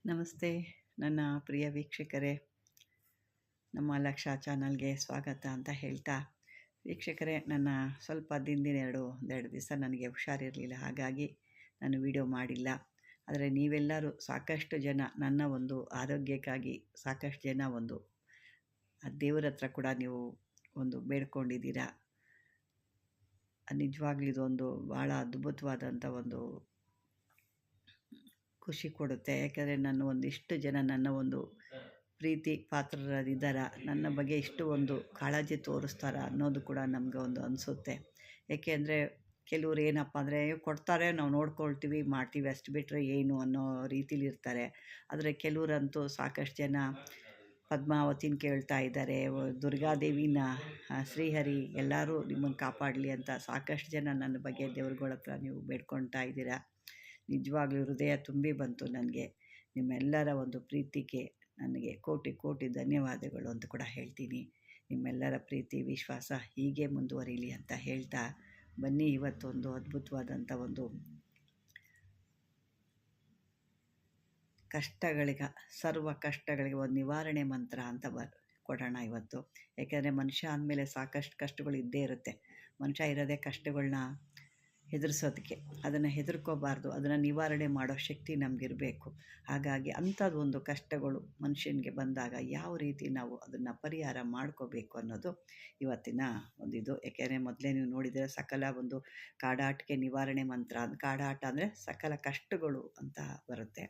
ನಮಸ್ತೆ ನನ್ನ ಪ್ರಿಯ ವೀಕ್ಷಕರೇ, ನಮ್ಮ ಲಕ್ಷ ಚಾನಲ್ಗೆ ಸ್ವಾಗತ ಅಂತ ಹೇಳ್ತಾ, ವೀಕ್ಷಕರೇ, ನನ್ನ ಸ್ವಲ್ಪ ಒಂದೆರಡು ದಿವಸ ನನಗೆ ಹುಷಾರಿರಲಿಲ್ಲ, ಹಾಗಾಗಿ ನಾನು ವಿಡಿಯೋ ಮಾಡಿಲ್ಲ. ಆದರೆ ನೀವೆಲ್ಲರೂ ಸಾಕಷ್ಟು ಜನ ನನ್ನ ಒಂದು ಆರೋಗ್ಯಕ್ಕಾಗಿ ಸಾಕಷ್ಟು ಜನ ಒಂದು ದೇವರ ಹತ್ರ ಕೂಡ ನೀವು ಒಂದು ಬೇಡ್ಕೊಂಡಿದ್ದೀರಾ. ನಿಜವಾಗ್ಲೂ ಇದೊಂದು ಭಾಳ ಅದ್ಭುತವಾದಂಥ ಒಂದು ಖುಷಿ ಕೊಡುತ್ತೆ. ಯಾಕೆಂದರೆ ಒಂದಿಷ್ಟು ಜನ ನನ್ನ ಒಂದು ಪ್ರೀತಿ ಪಾತ್ರರಿದ್ದಾರೆ, ನನ್ನ ಬಗ್ಗೆ ಇಷ್ಟು ಒಂದು ಕಾಳಜಿ ತೋರಿಸ್ತಾರ ಅನ್ನೋದು ಕೂಡ ನಮಗೆ ಒಂದು ಅನಿಸುತ್ತೆ. ಏಕೆಂದರೆ ಕೆಲವ್ರು ಏನಪ್ಪ ಅಂದರೆ ಕೊಡ್ತಾರೆ, ನಾವು ನೋಡ್ಕೊಳ್ತೀವಿ ಮಾಡ್ತೀವಿ ಅಷ್ಟು ಬಿಟ್ಟರೆ ಏನು ಅನ್ನೋ ರೀತಿಲಿ ಇರ್ತಾರೆ. ಆದರೆ ಕೆಲವರಂತೂ ಸಾಕಷ್ಟು ಜನ ಪದ್ಮಾವತಿನ ಕೇಳ್ತಾ ಇದ್ದಾರೆ, ದುರ್ಗಾದೇವಿನ, ಶ್ರೀಹರಿ ಎಲ್ಲರೂ ನಿಮ್ಮನ್ನು ಕಾಪಾಡಲಿ ಅಂತ ಸಾಕಷ್ಟು ಜನ ನನ್ನ ಬಗ್ಗೆ ದೇವ್ರುಗಳ ಹತ್ರ ನೀವು ಬೇಡ್ಕೊಳ್ತಾ ಇದ್ದೀರಾ. ನಿಜವಾಗ್ಲೂ ಹೃದಯ ತುಂಬಿ ಬಂತು ನನಗೆ. ನಿಮ್ಮೆಲ್ಲರ ಒಂದು ಪ್ರೀತಿಗೆ ನನಗೆ ಕೋಟಿ ಕೋಟಿ ಧನ್ಯವಾದಗಳು ಅಂತ ಕೂಡ ಹೇಳ್ತೀನಿ. ನಿಮ್ಮೆಲ್ಲರ ಪ್ರೀತಿ ವಿಶ್ವಾಸ ಹೀಗೆ ಮುಂದುವರಿಲಿ ಅಂತ ಹೇಳ್ತಾ, ಬನ್ನಿ ಇವತ್ತೊಂದು ಅದ್ಭುತವಾದಂಥ ಒಂದು ಸರ್ವ ಕಷ್ಟಗಳಿಗೆ ಒಂದು ನಿವಾರಣೆ ಮಂತ್ರ ಅಂತ ಕೊಡೋಣ ಇವತ್ತು. ಯಾಕೆಂದರೆ ಮನುಷ್ಯ ಅಂದಮೇಲೆ ಸಾಕಷ್ಟು ಕಷ್ಟಗಳು ಇದ್ದೇ ಇರುತ್ತೆ. ಮನುಷ್ಯ ಇರೋದೇ ಕಷ್ಟಗಳನ್ನ ಹೆದರ್ಸೋದಕ್ಕೆ. ಅದನ್ನು ಹೆದರ್ಕೋಬಾರ್ದು, ಅದನ್ನು ನಿವಾರಣೆ ಮಾಡೋ ಶಕ್ತಿ ನಮಗಿರಬೇಕು. ಹಾಗಾಗಿ ಅಂಥದ್ದೊಂದು ಕಷ್ಟಗಳು ಮನುಷ್ಯನಿಗೆ ಬಂದಾಗ ಯಾವ ರೀತಿ ನಾವು ಅದನ್ನು ಪರಿಹಾರ ಮಾಡ್ಕೋಬೇಕು ಅನ್ನೋದು ಇವತ್ತಿನ ಒಂದಿದು. ಯಾಕೆಂದರೆ ಮೊದಲೇ ನೀವು ನೋಡಿದರೆ ಸಕಲ ಒಂದು ಕಾಡಾಟಕ್ಕೆ ನಿವಾರಣೆ ಮಂತ್ರ, ಕಾಡಾಟ ಅಂದರೆ ಸಕಲ ಕಷ್ಟಗಳು ಅಂತ ಬರುತ್ತೆ.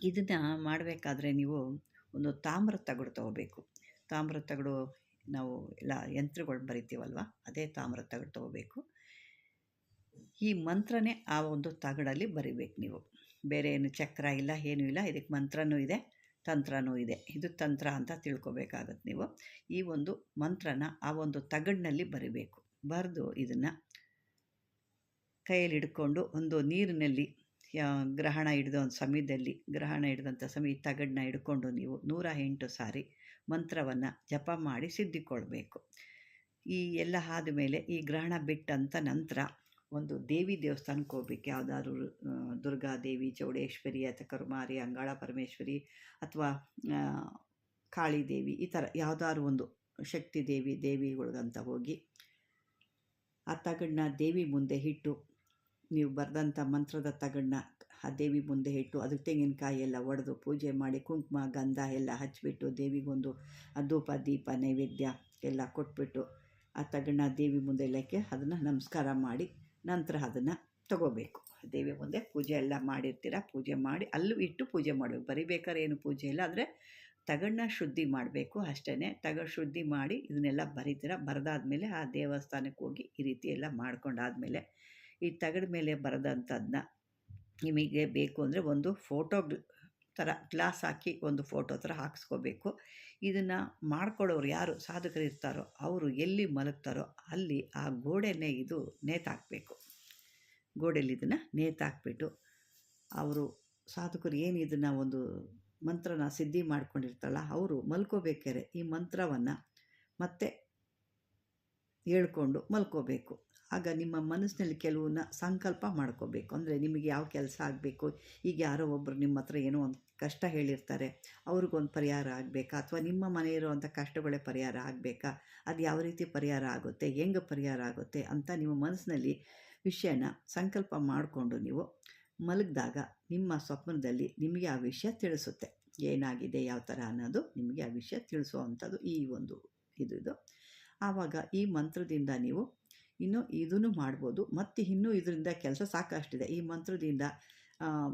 ಇದನ್ನು ಮಾಡಬೇಕಾದ್ರೆ ನೀವು ಒಂದು ತಾಮ್ರದ ತಗಡು ತೊಗೋಬೇಕು. ತಾಮ್ರದ ತಗಡು ನಾವು ಎಲ್ಲ ಯಂತ್ರಗಳು ಬರಿತೀವಲ್ವ, ಅದೇ ತಾಮ್ರದ ತಗಡು ತೊಗೋಬೇಕು. ಈ ಮಂತ್ರನೇ ಆ ಒಂದು ತಗಡಲ್ಲಿ ಬರಿಬೇಕು ನೀವು. ಬೇರೆ ಏನು ಚಕ್ರ ಇಲ್ಲ, ಏನೂ ಇಲ್ಲ. ಇದಕ್ಕೆ ಮಂತ್ರನೂ ಇದೆ, ತಂತ್ರನೂ ಇದೆ. ಇದು ತಂತ್ರ ಅಂತ ತಿಳ್ಕೊಬೇಕಾಗತ್ತೆ ನೀವು. ಈ ಒಂದು ಮಂತ್ರನ ಆ ಒಂದು ತಗಡಿನಲ್ಲಿ ಬರಿಬೇಕು. ಬರೆದು ಇದನ್ನು ಕೈಯಲ್ಲಿ ಹಿಡ್ಕೊಂಡು ಒಂದು ನೀರಿನಲ್ಲಿ ಗ್ರಹಣ ಹಿಡಿದ ಒಂದು ಸಮಯದಲ್ಲಿ, ಗ್ರಹಣ ಹಿಡಿದಂಥ ಸಮಯ ತಗಡನ್ನ ಹಿಡ್ಕೊಂಡು ನೀವು 108 ಸಾರಿ ಮಂತ್ರವನ್ನು ಜಪ ಮಾಡಿ ಸಿದ್ಧಿಕೊಳ್ಬೇಕು. ಈ ಎಲ್ಲ ಆದಮೇಲೆ ಈ ಗ್ರಹಣ ಬಿಟ್ಟಂಥ ನಂತರ ಒಂದು ದೇವಿ ದೇವಸ್ಥಾನಕ್ಕೆ ಹೋಗ್ಬೇಕು. ಯಾವುದಾದ್ರು ದುರ್ಗಾದೇವಿ, ಚೌಡೇಶ್ವರಿ ಅಥವಾ ಕರುಮಾರಿ, ಅಂಗಾಳ ಪರಮೇಶ್ವರಿ ಅಥವಾ ಕಾಳಿದೇವಿ, ಈ ಥರ ಯಾವುದಾದ್ರು ಒಂದು ಶಕ್ತಿ ದೇವಿಗಳಿಗಂತ ಹೋಗಿ ಆ ತಗಡನ್ನ ದೇವಿ ಮುಂದೆ ಇಟ್ಟು, ನೀವು ಬರೆದಂಥ ಮಂತ್ರದ ತಗಡನ್ನ ಆ ದೇವಿ ಮುಂದೆ ಇಟ್ಟು, ಅದಕ್ಕೆ ತೆಂಗಿನಕಾಯಿ ಎಲ್ಲ ಒಡೆದು ಪೂಜೆ ಮಾಡಿ, ಕುಂಕುಮ ಗಂಧ ಎಲ್ಲ ಹಚ್ಚಿಬಿಟ್ಟು, ದೇವಿಗೊಂದು ಧೂಪ ದೀಪ ನೈವೇದ್ಯ ಎಲ್ಲ ಕೊಟ್ಬಿಟ್ಟು ಆ ತಗಡನ್ನ ದೇವಿ ಮುಂದೆ ಇಲ್ಲಕ್ಕೆ ಅದನ್ನು ನಮಸ್ಕಾರ ಮಾಡಿ ನಂತರ ಅದನ್ನು ತಗೋಬೇಕು. ದೇವಿ ಮುಂದೆ ಪೂಜೆ ಎಲ್ಲ ಮಾಡಿರ್ತೀರ, ಪೂಜೆ ಮಾಡಿ ಅಲ್ಲೂ ಇಟ್ಟು ಪೂಜೆ ಮಾಡಬೇಕು. ಬರಿಬೇಕಾದ್ರೆ ಏನು ಪೂಜೆ ಇಲ್ಲ, ಆದರೆ ತಗಡನ್ನ ಶುದ್ಧಿ ಮಾಡಬೇಕು ಅಷ್ಟೇ. ತಗಡು ಶುದ್ಧಿ ಮಾಡಿ ಇದನ್ನೆಲ್ಲ ಬರಿತೀರ. ಬರೆದಾದ್ಮೇಲೆ ಆ ದೇವಸ್ಥಾನಕ್ಕೆ ಹೋಗಿ ಈ ರೀತಿ ಎಲ್ಲ ಮಾಡ್ಕೊಂಡಾದ್ಮೇಲೆ ಈ ತಗಡ ಮೇಲೆ ಬರೆದಂಥದ್ದನ್ನ ನಿಮಗೆ ಬೇಕು ಅಂದರೆ ಒಂದು ಫೋಟೋ ಥರ ಗ್ಲಾಸ್ ಹಾಕಿ ಒಂದು ಫೋಟೋ ಥರ ಹಾಕಿಸ್ಕೋಬೇಕು. ಇದನ್ನು ಮಾಡ್ಕೊಳ್ಳೋರು ಯಾರು ಸಾಧಕರು ಇರ್ತಾರೋ ಅವರು ಎಲ್ಲಿ ಮಲಗ್ತಾರೋ ಅಲ್ಲಿ ಆ ಗೋಡೆನೇ ಇದು ನೇತಾಕಬೇಕು. ಗೋಡೆಯಲ್ಲಿ ಇದನ್ನು ನೇತಾಕ್ಬಿಟ್ಟು ಅವರು ಸಾಧಕರು ಏನು ಇದನ್ನು ಒಂದು ಮಂತ್ರನ ಸಿದ್ಧಿ ಮಾಡ್ಕೊಂಡಿರ್ತಾರಲ್ಲ, ಅವರು ಮಲ್ಕೋಬೇಕಾರೆ ಈ ಮಂತ್ರವನ್ನು ಮತ್ತೆ ಹೇಳ್ಕೊಂಡು ಮಲ್ಕೋಬೇಕು. ಆಗ ನಿಮ್ಮ ಮನಸ್ಸಿನಲ್ಲಿ ಕೆಲವನ್ನ ಸಂಕಲ್ಪ ಮಾಡ್ಕೋಬೇಕು. ಅಂದರೆ ನಿಮಗೆ ಯಾವ ಕೆಲಸ ಆಗಬೇಕು, ಈಗ ಯಾರೋ ಒಬ್ಬರು ನಿಮ್ಮ ಹತ್ರ ಏನೋ ಒಂದು ಕಷ್ಟ ಹೇಳಿರ್ತಾರೆ, ಅವ್ರಿಗೊಂದು ಪರಿಹಾರ ಆಗಬೇಕಾ, ಅಥವಾ ನಿಮ್ಮ ಮನೆ ಇರುವಂಥ ಕಷ್ಟಗಳೇ ಪರಿಹಾರ ಆಗಬೇಕಾ, ಅದು ಯಾವ ರೀತಿ ಪರಿಹಾರ ಆಗುತ್ತೆ, ಹೆಂಗೆ ಪರಿಹಾರ ಆಗುತ್ತೆ ಅಂತ ನಿಮ್ಮ ಮನಸ್ಸಿನಲ್ಲಿ ವಿಷಯನ ಸಂಕಲ್ಪ ಮಾಡಿಕೊಂಡು ನೀವು ಮಲಗಿದಾಗ ನಿಮ್ಮ ಸ್ವಪ್ನದಲ್ಲಿ ನಿಮಗೆ ಆ ವಿಷಯ ತಿಳಿಸುತ್ತೆ. ಏನಾಗಿದೆ, ಯಾವ ಥರ ಅನ್ನೋದು ನಿಮಗೆ ಆ ವಿಷಯ ತಿಳಿಸುವಂಥದ್ದು ಈ ಒಂದು ಇದು. ಆವಾಗ ಈ ಮಂತ್ರದಿಂದ ನೀವು ಇನ್ನೂ ಇದನ್ನು ಮಾಡ್ಬೋದು. ಮತ್ತು ಇನ್ನೂ ಇದರಿಂದ ಕೆಲಸ ಸಾಕಷ್ಟಿದೆ. ಈ ಮಂತ್ರದಿಂದ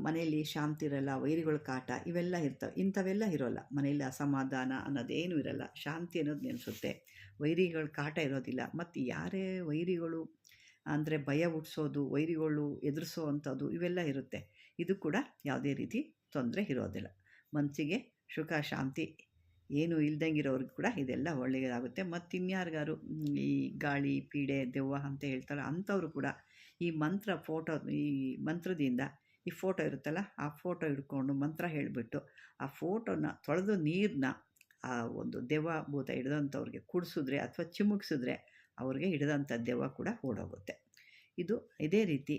ಮನೆಯಲ್ಲಿ ಶಾಂತಿ ಇರಲ್ಲ, ವೈರಿಗಳ ಕಾಟ ಇವೆಲ್ಲ ಇರ್ತವೆ. ಇಂಥವೆಲ್ಲ ಇರೋಲ್ಲ ಮನೆಯಲ್ಲಿ. ಅಸಮಾಧಾನ ಅನ್ನೋದೇನೂ ಇರಲ್ಲ, ಶಾಂತಿ ಅನ್ನೋದು ನೆನೆಸುತ್ತೆ, ವೈರಿಗಳ ಕಾಟ ಇರೋದಿಲ್ಲ. ಮತ್ತು ಯಾರೇ ವೈರಿಗಳು ಅಂದರೆ ಭಯ ಹುಟ್ಟಿಸೋದು, ವೈರಿಗಳು ಎದುರಿಸೋ ಅಂಥದ್ದು ಇವೆಲ್ಲ ಇರುತ್ತೆ. ಇದು ಕೂಡ ಯಾವುದೇ ರೀತಿ ತೊಂದರೆ ಇರೋದಿಲ್ಲ. ಮನಸ್ಸಿಗೆ ಸುಖ ಶಾಂತಿ ಏನು ಇಲ್ದಂಗಿರೋರ್ಗೆ ಕೂಡ ಇದೆಲ್ಲ ಒಳ್ಳೆಯದಾಗುತ್ತೆ. ಮತ್ತು ಇನ್ಯಾರಿಗಾರು ಈ ಗಾಳಿ ಪೀಡೆ ದೆವ್ವ ಅಂತ ಹೇಳ್ತಾರೆ, ಅಂಥವ್ರು ಕೂಡ ಈ ಮಂತ್ರದಿಂದ ಈ ಫೋಟೋ ಇರುತ್ತಲ್ಲ, ಆ ಫೋಟೋ ಹಿಡ್ಕೊಂಡು ಮಂತ್ರ ಹೇಳಿಬಿಟ್ಟು ಆ ಫೋಟೋನ ತೊಳೆದು ನೀರನ್ನ ಆ ಒಂದು ದೆವ್ವ ಭೂತ ಹಿಡಿದಂಥವ್ರಿಗೆ ಕುಡಿಸಿದ್ರೆ ಅಥವಾ ಚಿಮುಕ್ಸಿದ್ರೆ ಅವ್ರಿಗೆ ಹಿಡಿದಂಥ ದೆವ್ವ ಕೂಡ ಓಡೋಗುತ್ತೆ. ಇದೇ ರೀತಿ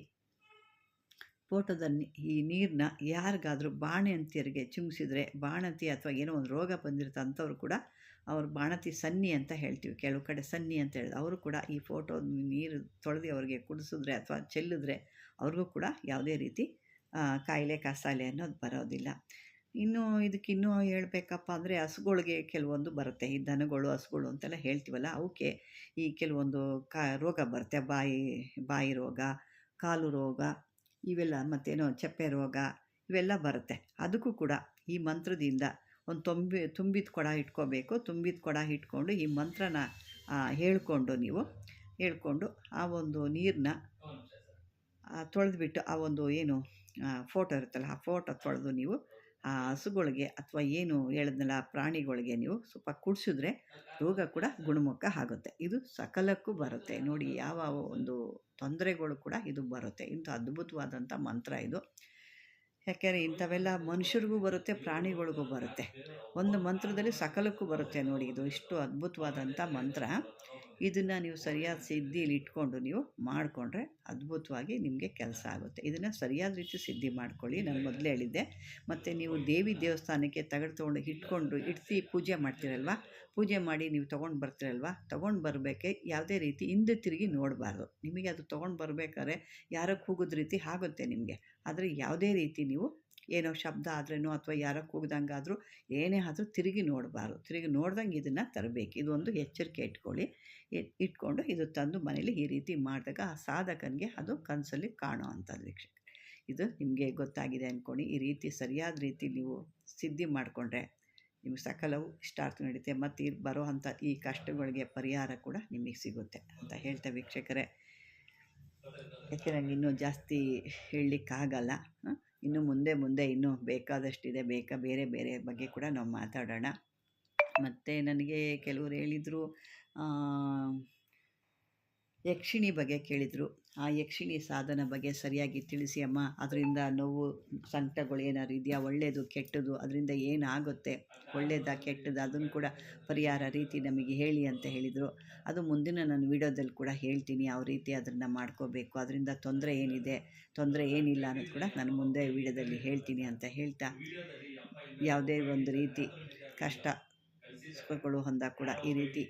ಫೋಟೋದಲ್ಲಿ ಈ ನೀರನ್ನ ಯಾರಿಗಾದರೂ ಬಾಣಂತಿಯರಿಗೆ ಚಿಮುಕಿಸಿದ್ರೆ ಬಾಣಂತಿ ಅಥವಾ ಏನೋ ಒಂದು ರೋಗ ಬಂದಿರುತ್ತೆ ಅಂಥವ್ರು ಕೂಡ ಅವ್ರು ಬಾಣಂತಿ ಸನ್ನಿ ಅಂತ ಹೇಳ್ತೀವಿ, ಕೆಲವು ಕಡೆ ಸನ್ನಿ ಅಂತ ಹೇಳಿದ್ರು, ಅವರು ಕೂಡ ಈ ಫೋಟೋ ನೀರು ತೊಳೆದು ಅವ್ರಿಗೆ ಕುಡಿಸಿದ್ರೆ ಅಥವಾ ಚೆಲ್ಲಿದ್ರೆ ಅವ್ರಿಗೂ ಕೂಡ ಯಾವುದೇ ರೀತಿ ಕಾಯಿಲೆ ಕಸಾಲೆ ಅನ್ನೋದು ಬರೋದಿಲ್ಲ. ಇನ್ನು ಇದಕ್ಕಿನ್ನೂ ಹೇಳಬೇಕಪ್ಪ ಅಂದರೆ ಹಸುಗಳ್ಗೆ ಕೆಲವೊಂದು ಬರುತ್ತೆ, ಈ ದನಗಳು ಹಸುಗಳು ಅಂತೆಲ್ಲ ಹೇಳ್ತೀವಲ್ಲ, ಅವಕ್ಕೆ ಈ ಕೆಲವೊಂದು ರೋಗ ಬರುತ್ತೆ, ಬಾಯಿ ರೋಗ, ಕಾಲು ರೋಗ ಇವೆಲ್ಲ, ಮತ್ತೇನೋ ಚಪ್ಪೆ ರೋಗ ಇವೆಲ್ಲ ಬರುತ್ತೆ. ಅದಕ್ಕೂ ಕೂಡ ಈ ಮಂತ್ರದಿಂದ ಒಂದು ತುಂಬಿದ ಕೊಡ ಇಟ್ಕೋಬೇಕು. ತುಂಬಿದ ಕೊಡ ಇಟ್ಕೊಂಡು ಈ ಮಂತ್ರನ ಹೇಳ್ಕೊಂಡು ಆ ಒಂದು ನೀರನ್ನ ತೊಳೆದ್ಬಿಟ್ಟು ಆ ಒಂದು ಏನು ಫೋಟೋ ಇರುತ್ತಲ್ಲ ಆ ಫೋಟೋ ತೊಳೆದು ನೀವು ಆ ಹಸುಗಳಿಗೆ ಅಥವಾ ಏನು ಹೇಳಿದ್ನಲ್ಲ ಪ್ರಾಣಿಗಳಿಗೆ ನೀವು ಸ್ವಲ್ಪ ಕುಡಿಸಿದ್ರೆ ರೋಗ ಕೂಡ ಗುಣಮುಖ ಆಗುತ್ತೆ. ಇದು ಸಕಲಕ್ಕೂ ಬರುತ್ತೆ ನೋಡಿ, ಯಾವ ಒಂದು ತೊಂದರೆಗಳು ಕೂಡ ಇದು ಬರುತ್ತೆ. ಇಂಥ ಅದ್ಭುತವಾದಂಥ ಮಂತ್ರ ಇದು. ಯಾಕೆಂದರೆ ಇಂಥವೆಲ್ಲ ಮನುಷ್ಯರಿಗೂ ಬರುತ್ತೆ, ಪ್ರಾಣಿಗಳಿಗೂ ಬರುತ್ತೆ. ಒಂದು ಮಂತ್ರದಲ್ಲಿ ಸಕಲಕ್ಕೂ ಬರುತ್ತೆ ನೋಡಿ, ಇದು ಇಷ್ಟು ಅದ್ಭುತವಾದಂಥ ಮಂತ್ರ. ಇದನ್ನು ನೀವು ಸರಿಯಾದ ಸಿದ್ಧಿಯಲ್ಲಿ ಇಟ್ಕೊಂಡು ನೀವು ಮಾಡಿಕೊಂಡ್ರೆ ಅದ್ಭುತವಾಗಿ ನಿಮಗೆ ಕೆಲಸ ಆಗುತ್ತೆ. ಇದನ್ನು ಸರಿಯಾದ ರೀತಿ ಸಿದ್ಧಿ ಮಾಡ್ಕೊಳ್ಳಿ, ನಾನು ಮೊದಲೇ ಹೇಳಿದ್ದೆ. ಮತ್ತು ನೀವು ದೇವಸ್ಥಾನಕ್ಕೆ ತೊಗೊಂಡು ಇಟ್ಟು ಪೂಜೆ ಮಾಡ್ತೀರಲ್ವ, ಪೂಜೆ ಮಾಡಿ ನೀವು ತೊಗೊಂಡು ಬರ್ತೀರಲ್ವ, ತೊಗೊಂಡು ಬರಬೇಕೆ ಯಾವುದೇ ರೀತಿ ಹಿಂದೆ ತಿರುಗಿ ನೋಡಬಾರ್ದು. ನಿಮಗೆ ಅದು ತೊಗೊಂಡು ಬರಬೇಕಾದ್ರೆ ಯಾರೋ ಕೂಗೋದು ರೀತಿ ಆಗುತ್ತೆ ನಿಮಗೆ, ಆದರೆ ಯಾವುದೇ ರೀತಿ ನೀವು ಏನೋ ಶಬ್ದ ಆದ್ರೂ ಅಥವಾ ಯಾರೋ ಕೂಗ್ದಂಗಾದರೂ ಏನೇ ಆದರೂ ತಿರುಗಿ ನೋಡಬಾರ್ದು. ತಿರುಗಿ ನೋಡ್ದಂಗೆ ಇದನ್ನು ತರಬೇಕು. ಇದೊಂದು ಎಚ್ಚರಿಕೆ ಇಟ್ಕೊಂಡು ಇದು ತಂದು ಮನೇಲಿ ಈ ರೀತಿ ಮಾಡಿದಾಗ ಆ ಸಾಧಕನಿಗೆ ಅದು ಕನಸಲ್ಲಿ ಕಾಣೋ ಅಂಥದ್ದು ವೀಕ್ಷಕ. ಇದು ನಿಮಗೆ ಗೊತ್ತಾಗಿದೆ ಅಂದ್ಕೊಂಡು ಈ ರೀತಿ ಸರಿಯಾದ ರೀತಿ ನೀವು ಸಿದ್ಧಿ ಮಾಡಿಕೊಂಡ್ರೆ ನಿಮಗೆ ಸಕಲವು ಇಷ್ಟಾರ್ಥ ನಡೀತೆ, ಮತ್ತು ಬರೋ ಅಂಥ ಈ ಕಷ್ಟಗಳಿಗೆ ಪರಿಹಾರ ಕೂಡ ನಿಮಗೆ ಸಿಗುತ್ತೆ ಅಂತ ಹೇಳ್ತಾ ವೀಕ್ಷಕರೇ, ಯಾಕೆ ನನಗೆ ಇನ್ನೂ ಜಾಸ್ತಿ ಹೇಳಲಿಕ್ಕಾಗಲ್ಲ. ಇನ್ನು ಮುಂದೆ ಇನ್ನೂ ಬೇಕಾದಷ್ಟಿದೆ, ಬೇರೆ ಬಗ್ಗೆ ಕೂಡ ನಾವು ಮಾತಾಡೋಣ. ಮತ್ತು ನನಗೆ ಕೆಲವರು ಹೇಳಿದರು, ಯಕ್ಷಿಣಿ ಬಗ್ಗೆ ಕೇಳಿದರು. ಆ ಯಕ್ಷಿಣಿ ಸಾಧನ ಬಗ್ಗೆ ಸರಿಯಾಗಿ ತಿಳಿಸಿ ಅಮ್ಮ, ಅದರಿಂದ ನೋವು ಸಂಕಟಗಳು ಏನಾದ್ರು ಇದೆಯಾ, ಒಳ್ಳೆಯದು ಕೆಟ್ಟದ್ದು, ಅದರಿಂದ ಏನಾಗುತ್ತೆ, ಒಳ್ಳೆಯದಾ ಕೆಟ್ಟದ್ದು, ಅದನ್ನು ಕೂಡ ಪರಿಹಾರ ರೀತಿ ನಮಗೆ ಹೇಳಿ ಅಂತ ಹೇಳಿದರು. ಅದು ಮುಂದಿನ ನಾನು ವಿಡಿಯೋದಲ್ಲಿ ಕೂಡ ಹೇಳ್ತೀನಿ, ಯಾವ ರೀತಿ ಅದನ್ನು ಮಾಡ್ಕೋಬೇಕು, ಅದರಿಂದ ತೊಂದರೆ ಏನಿದೆ, ತೊಂದರೆ ಏನಿಲ್ಲ ಅನ್ನೋದು ಕೂಡ ನಾನು ಮುಂದೆ ವಿಡಿಯೋದಲ್ಲಿ ಹೇಳ್ತೀನಿ ಅಂತ ಹೇಳ್ತಾ, ಯಾವುದೇ ಒಂದು ರೀತಿ ಕಷ್ಟ ಸುಖಗಳು ಹೊಂದಾಗ ಕೂಡ ಈ ರೀತಿ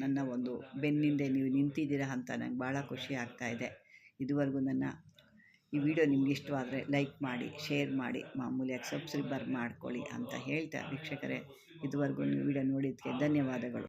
ನನ್ನ ಒಂದು ಬೆನ್ನಿಂದೆ ನೀವು ನಿಂತಿದ್ದೀರಾ ಅಂತ ನಂಗೆ ಭಾಳ ಖುಷಿ ಆಗ್ತಾಯಿದೆ. ಇದುವರೆಗೂ ನನ್ನ ಈ ವಿಡಿಯೋ ನಿಮ್ಗೆ ಇಷ್ಟವಾದರೆ ಲೈಕ್ ಮಾಡಿ, ಶೇರ್ ಮಾಡಿ, ಮಾಮೂಲಿಯಾಗಿ ಸಬ್ಸ್ಕ್ರೈಬರ್ ಮಾಡ್ಕೊಳ್ಳಿ ಅಂತ ಹೇಳ್ತಾ ವೀಕ್ಷಕರೇ, ಇದುವರೆಗೂ ನೀವು ವಿಡಿಯೋ ನೋಡಿದ್ದಕ್ಕೆ ಧನ್ಯವಾದಗಳು.